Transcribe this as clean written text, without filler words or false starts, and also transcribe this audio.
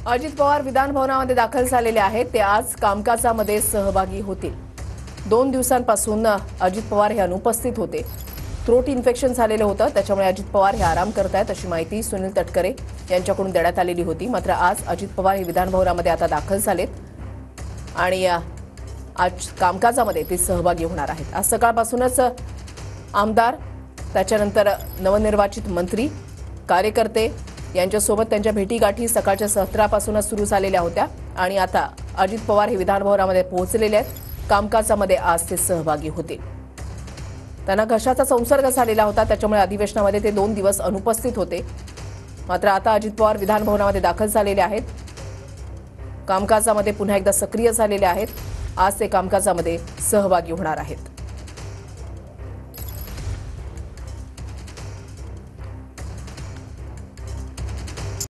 अजित पवार विधान भवनामध्ये दाखल झालेले आहेत। ते आज कामकाजामध्ये सहभागी होतील। 2 दिवसांपासून अजित पवार हे अनुपस्थित होते। थ्रोट इन्फेक्शन झालेलं होतं, त्याच्यामुळे अजित पवार हे आराम करतायत अशी माहिती सुनील तटकरे यांच्याकडून देण्यात आलेली होती। मात्र आज अजित पवार हे विधान भवनामध्ये आता दाखल झालेत आणि आज कामकाजामध्ये ते सहभागी होणार आहेत। आज सकाळपासूनच आमदार, त्याच्यानंतर नवनिर्वाचित मंत्री, कार्यकर्ते यांच्यासोबत त्यांच्या भेटीगाठी सकाळच्या सत्रापासूनच सुरू झालेल्या होत्या आणि आता अजित पवार हे विधान भवनामध्ये पोहोचलेले आहेत। कामकाजामध्ये आज ते सहभागी होतील। त्यांना घशाचा संसर्ग झालेला होता, त्याच्यामुळे अधिवेशनामध्ये ते 2 दिवस अनुपस्थित होते। मात्र आता अजित पवार विधान भवनामध्ये दाखल झालेले आहेत। कामकाजामध्ये पुन्हा एकदा सक्रिय झालेले आहेत। आज ते कामकाजामध्ये सहभागी होणार आहेत।